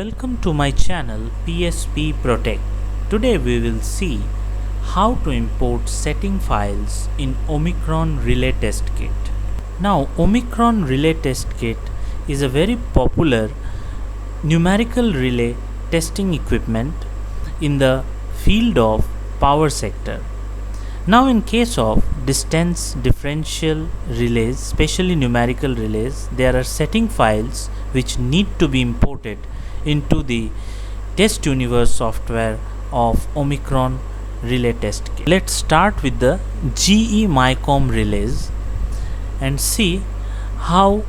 Welcome to my channel PSP Protect. Today we will see how to import setting files in OMICRON Relay Test Kit. Now OMICRON Relay Test Kit is a very popular numerical relay testing equipment in the field of power sector. Now in case of distance differential relays, especially numerical relays, there are setting files which need to be imported into the Test Universe software of OMICRON Relay Test Kit. Let's start with the OMICRON relays and see how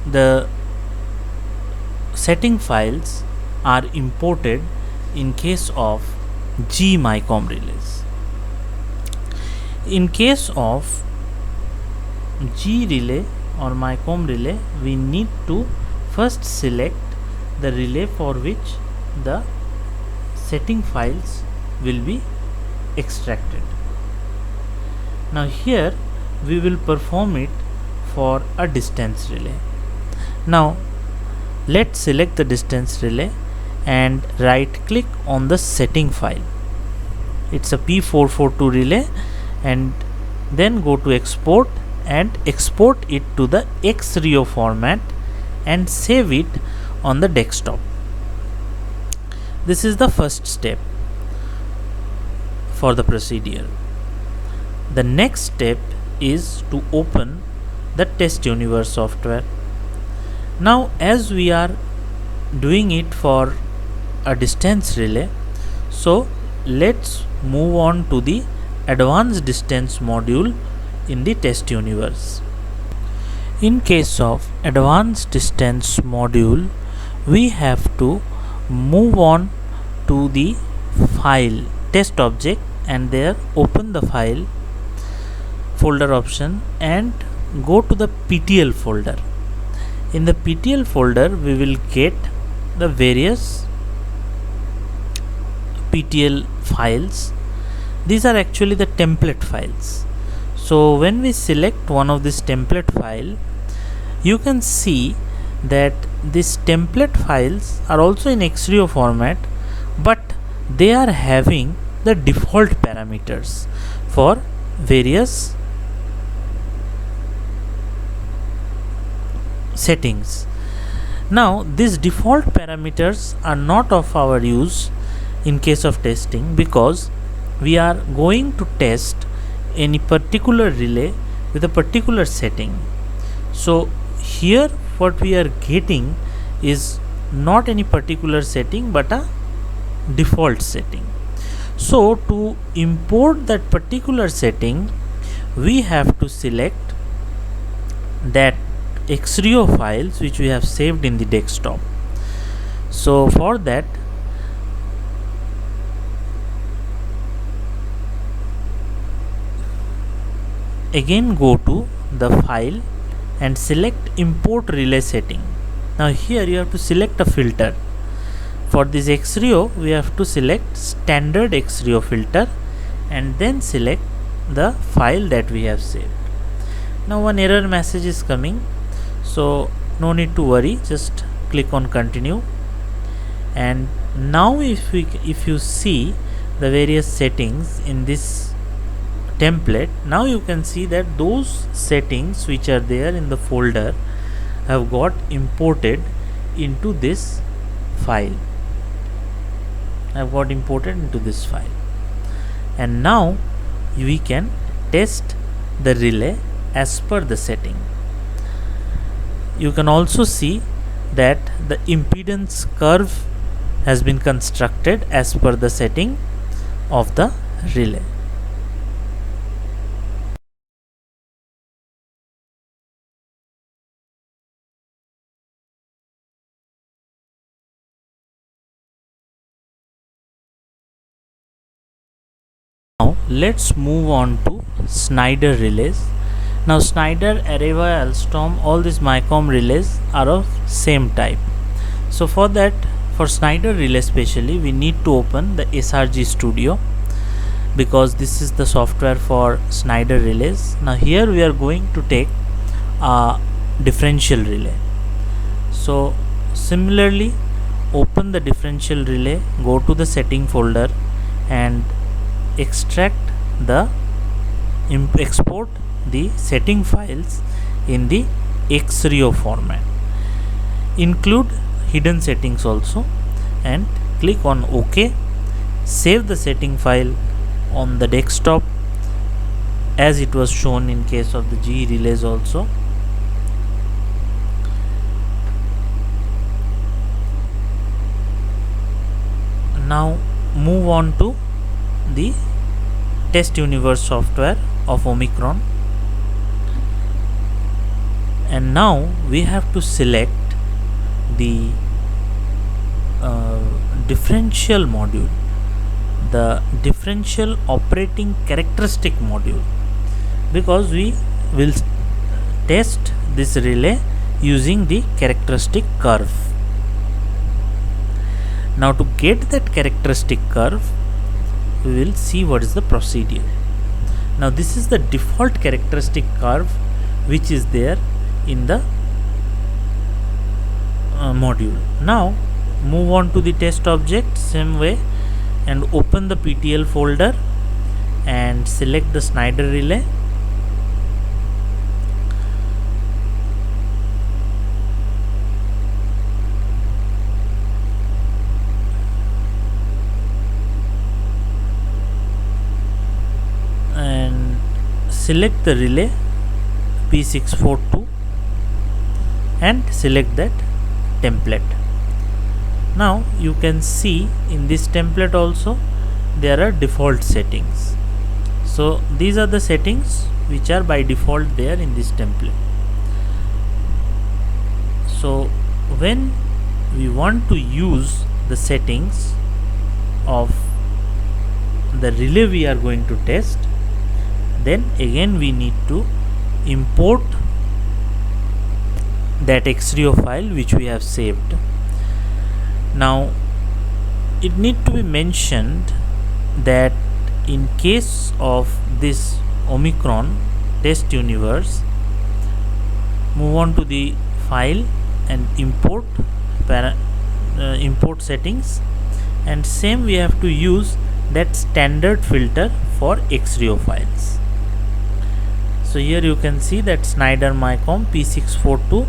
the setting files are imported in case of OMICRON relays. In case of G relay or MICRON relay, we need to first select the relay for which the setting files will be extracted. Now here we will perform it for a distance relay. Now let's select the distance relay and right click on the setting file. It's a P442 relay, and then go to export and export it to the XRIO format and save it on the desktop. This is the first step for the procedure. The next step is to open the Test Universe software. Now as we are doing it for a distance relay, so let's move on to the advanced distance module in the Test Universe. In case of advanced distance module, we have to move on to the file test object and there open the file folder option and go to the PTL folder. In the PTL folder we will get the various PTL files. These are actually the template files. So when we select one of this template file, you can see that these template files are also in XRIO format, but they are having the default parameters for various settings. Now these default parameters are not of our use in case of testing, because we are going to test any particular relay with a particular setting. So here what we are getting is not any particular setting but a default setting. So to import that particular setting, we have to select that XRIO files which we have saved in the desktop. So for that, again go to the file and select import relay setting. Now here you have to select a filter. For this XRIO we have to select standard XRIO filter and then select the file that we have saved. Now one error message is coming, so no need to worry, just click on continue. And now if you see the various settings in this template, now you can see that those settings which are there in the folder have got imported into this file. And now we can test the relay as per the setting. You can also see that the impedance curve has been constructed as per the setting of the relay. Now let's move on to Schneider relays. Now Schneider, Areva, Alstom, all these MICRON relays are of same type. So for that, for Schneider relay especially, we need to open the SRG Studio, because this is the software for Schneider relays. Now here we are going to take a differential relay. So similarly open the differential relay, go to the setting folder and extract the export the setting files in the XREO format. Include hidden settings also and click on OK. Save the setting file on the desktop as it was shown in case of the GE relays also. Now move on to the Test Universe software of Omicron, and now we have to select the differential module, the differential operating characteristic module, because we will test this relay using the characteristic curve. Now to get that characteristic curve, we will see what is the procedure. Now this is the default characteristic curve which is there in the module. Now move on to the test object same way and open the PTL folder and select the Snyder relay. And select the relay P642 and select that template. Now you can see in this template also there are default settings. So these are the settings which are by default there in this template. So when we want to use the settings of the relay we are going to test, then again we need to import that XREO file which we have saved. Now it need to be mentioned that in case of this Omicron Test Universe, move on to the file and import import settings, and same we have to use that standard filter for XREO files. So here you can see that Snyder MyCom P642.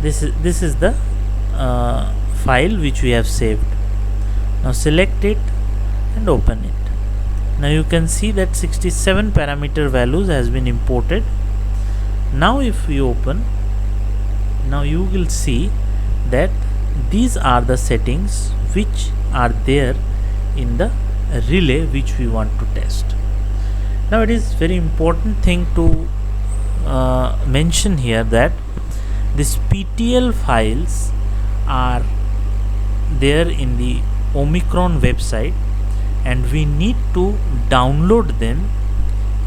This is the file which we have saved. Now select it and open it. Now you can see that 67 parameter values has been imported. Now if we open, now you will see that these are the settings which are there in the relay which we want to test. Now it is very important thing to mention here that these PTL files are there in the Omicron website and we need to download them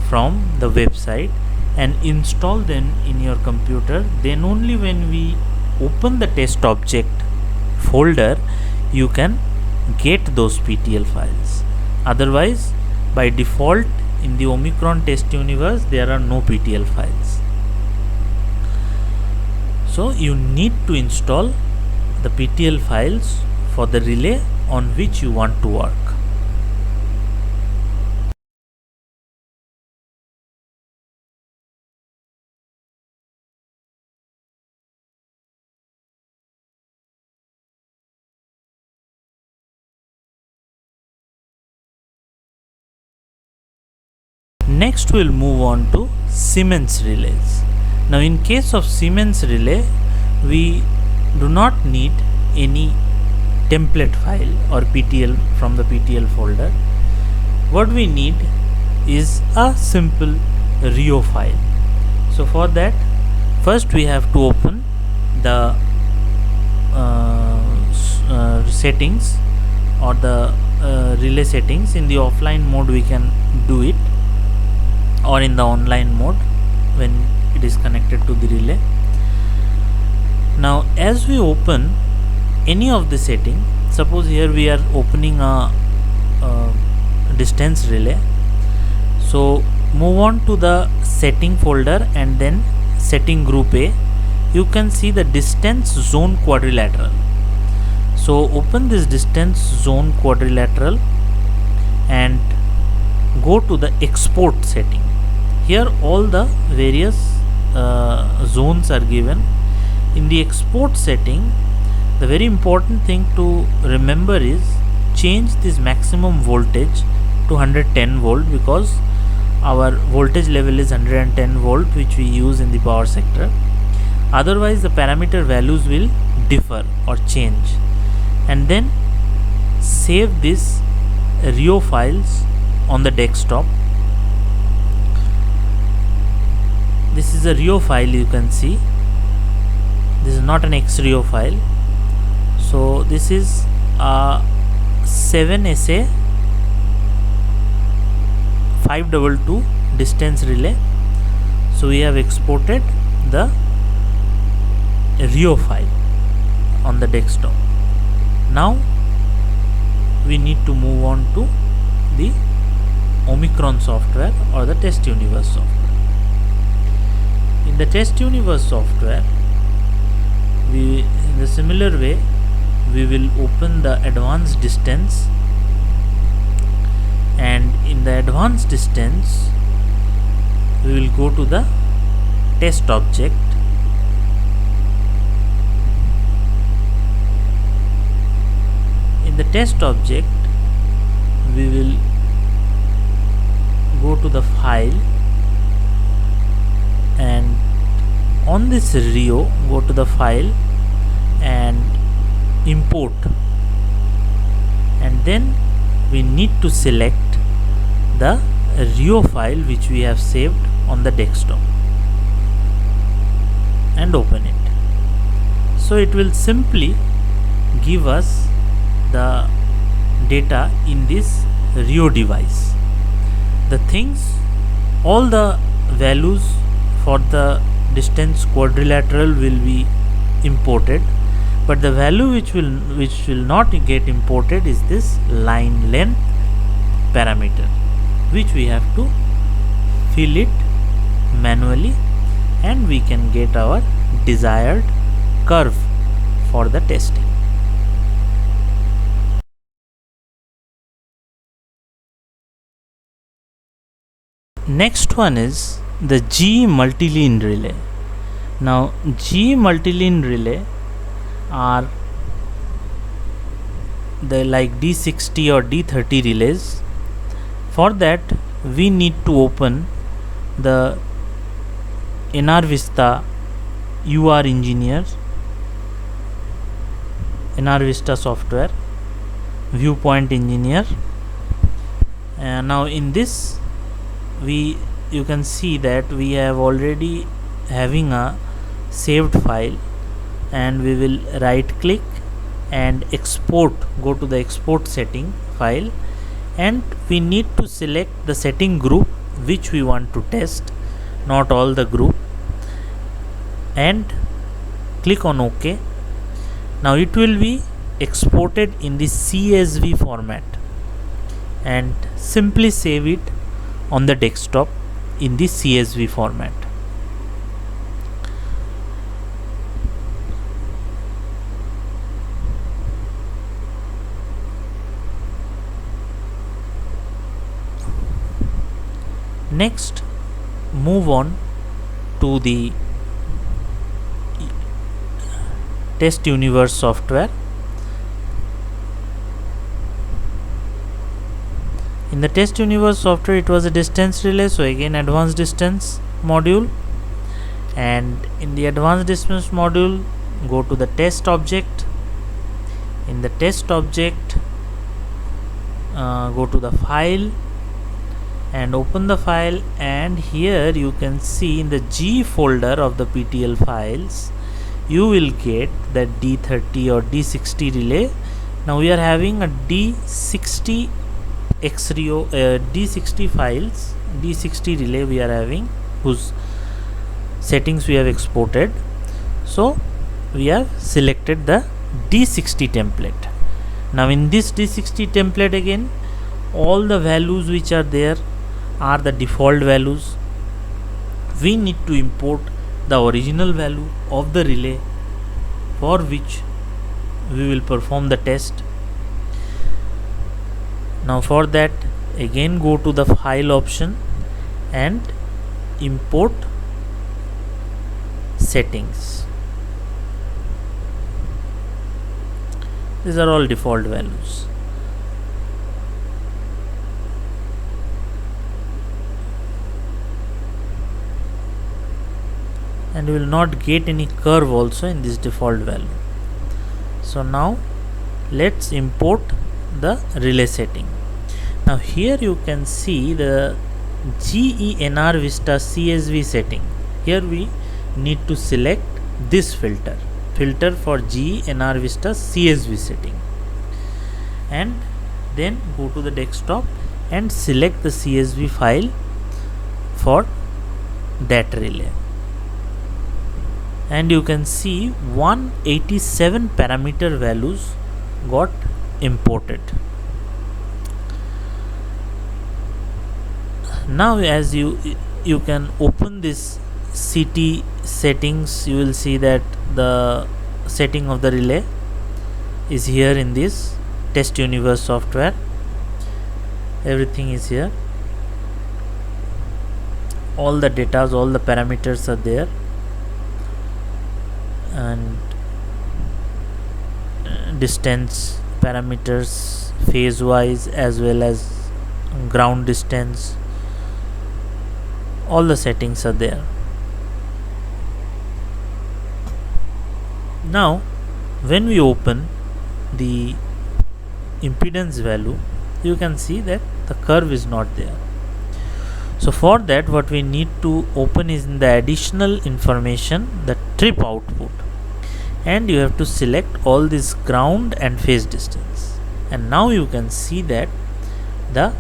from the website and install them in your computer. Then only when we open the test object folder you can get those PTL files. Otherwise by default in the Omicron Test Universe there are no PTL files. So you need to install the PTL files for the relay on which you want to work. Next we'll move on to Siemens relays. Now in case of Siemens relay we do not need any template file or PTL from the PTL folder. What we need is a simple REO file. So for that first we have to open the settings or the relay settings. In the offline mode we can do it, or in the online mode when it is connected to the relay. Now as we open any of the setting, suppose here we are opening a distance relay, so move on to the setting folder and then setting group A you can see the distance zone quadrilateral. So open this distance zone quadrilateral and go to the export setting. Here all the various zones are given. In the export setting, the very important thing to remember is change this maximum voltage to 110 volt, because our voltage level is 110 volt which we use in the power sector. Otherwise the parameter values will differ or change. And then save this RIO files on the desktop. This is a RIO file, you can see. This is not an XRIO file. So this is a 7SA 522 distance relay. So we have exported the RIO file on the desktop. Now we need to move on to the OMICRON software or the Test Universe software. In the Test Universe software, in the similar way, we will open the advanced distance, and in the advanced distance we will go to the test object. In the test object we will go to the file, and on this RIO go to the file and import, and then we need to select the RIO file which we have saved on the desktop and open it. So it will simply give us the data in this RIO device. The things, all the values for the distance quadrilateral will be imported, but the value which will not get imported is this line length parameter, which we have to fill it manually, and we can get our desired curve for the testing. Next one is the G multi-lean relay. Now G multi-lean relay are the like D60 or D30 relays. For that we need to open the NR Vista UR Engineer, NR Vista software, Viewpoint Engineer. And now in this you can see that we have already having a saved file, and we will right click and export, go to the export setting file, and we need to select the setting group which we want to test, not all the group, and click on OK. Now it will be exported in the CSV format, and simply save it on the desktop in the CSV format. Next, move on to the Test Universe software. In the Test Universe software, it was a distance relay, so again advanced distance module, and in the advanced distance module go to the test object. In the test object go to the file and open the file, and here you can see in the G folder of the PTL files you will get that D30 or D60 relay. Now we are having a D60 XRIO D60 files, D60 relay we are having, whose settings we have exported. So we have selected the D60 template. Now in this D60 template, again all the values which are there are the default values. We need to import the original value of the relay for which we will perform the test. Now for that, again go to the file option and import settings. These are all default values. And you will not get any curve also in this default value. So now let's import the relay setting. Now here you can see the GENR Vista CSV setting. Here we need to select this filter for GENR Vista CSV setting, and then go to the desktop and select the CSV file for that relay. And you can see 187 parameter values got imported. Now as you can open this CT settings, you will see that the setting of the relay is here in this Test Universe software. Everything is here, all the data, all the parameters are there, and distance parameters phase wise as well as ground distance, all the settings are there. Now when we open the impedance value, you can see that the curve is not there. So for that, what we need to open is in the additional information, the trip output, and you have to select all this ground and phase distance, and now you can see that the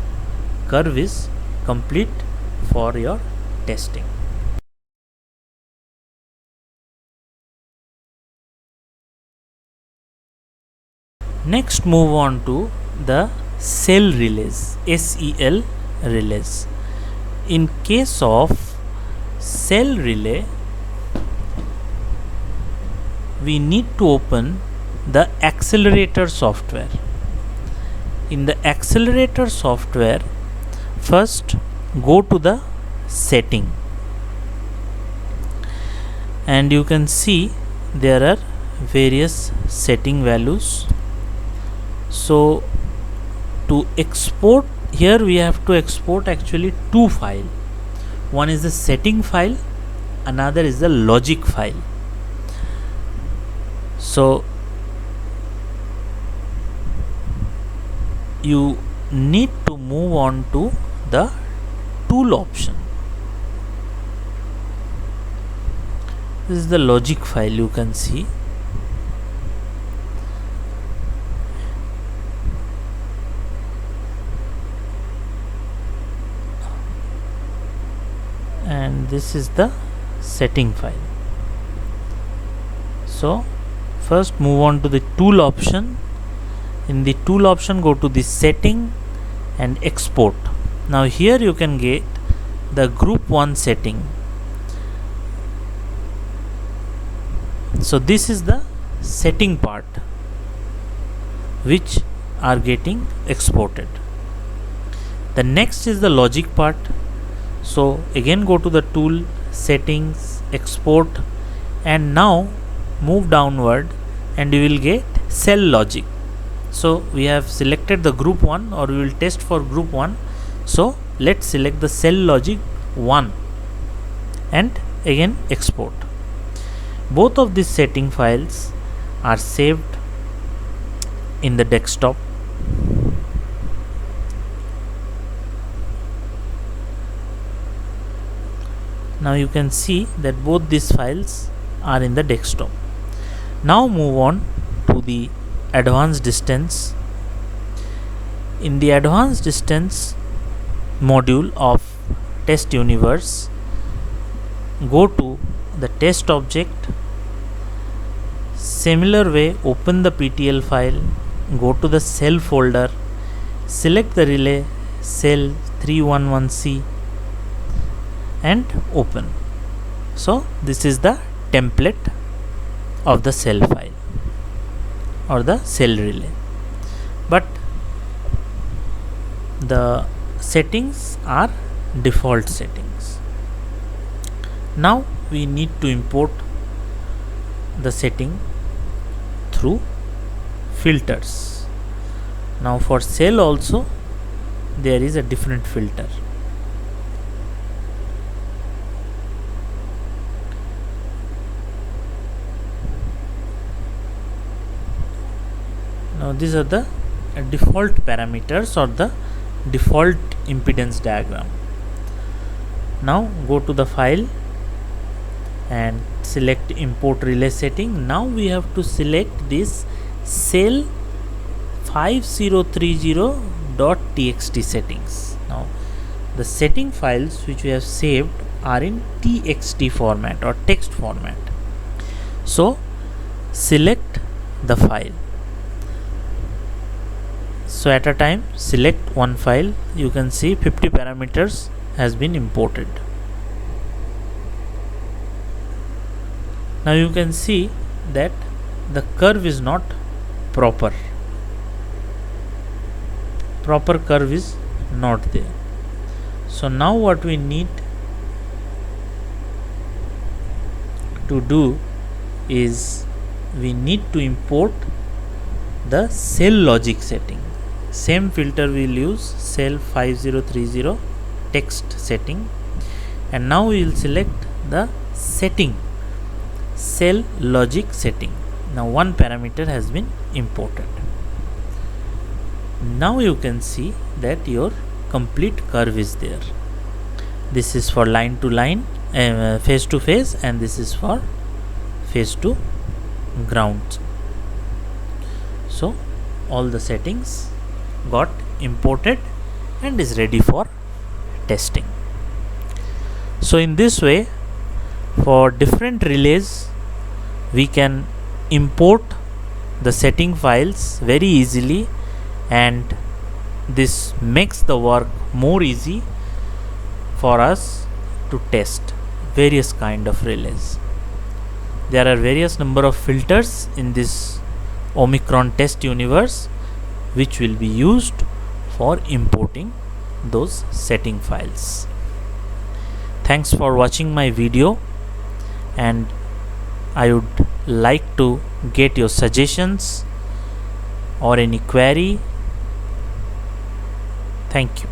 curve is complete for your testing. Next, move on to the cell relays, SEL relays. In case of cell relay, we need to open the accelerator software. In the accelerator software, first go to the setting, and you can see there are various setting values. So to export, here we have to export actually two files. One is the setting file, another is the logic file. So you need to move on to the tool option. This is the logic file, you can see. And this is the setting file. So first move on to the tool option. In the tool option, go to the setting and export. Now here you can get the group 1 setting. So this is the setting part which are getting exported. The next is the logic part. So again go to the tool, settings, export, and now move downward and you will get cell logic. So we have selected the group 1, or we will test for group 1. So let's select the cell logic 1 and again export. Both of these setting files are saved in the desktop. Now you can see that both these files are in the desktop. Now move on to the advanced distance. In the advanced distance module of Test Universe, go to the test object. Similar way, open the PTL file, go to the cell folder, select the relay cell 311C and open. So this is the template of the cell file or the cell relay, but the settings are default settings. Now we need to import the setting through filters. Now for cell also there is a different filter. Now these are the default parameters or the default impedance diagram. Now go to the file and select import relay setting. Now we have to select this cell 5030.txt settings. Now the setting files which we have saved are in txt format or text format. So select the file. So at a time select one file. You can see 50 parameters has been imported. Now you can see that the curve is not proper. Proper curve is not there. So now what we need to do is we need to import the cell logic setting. Same filter we will use, cell 5030 text setting, and now we will select the setting cell logic setting. Now one parameter has been imported. Now you can see that your complete curve is there. This is for line to line, face to face, and this is for face to ground. So all the settings got imported and is ready for testing. So in this way, for different relays we can import the setting files very easily, and this makes the work more easy for us to test various kind of relays. There are various number of filters in this OMICRON Test Universe which will be used for importing those setting files. Thanks for watching my video, and I would like to get your suggestions or any query. Thank you.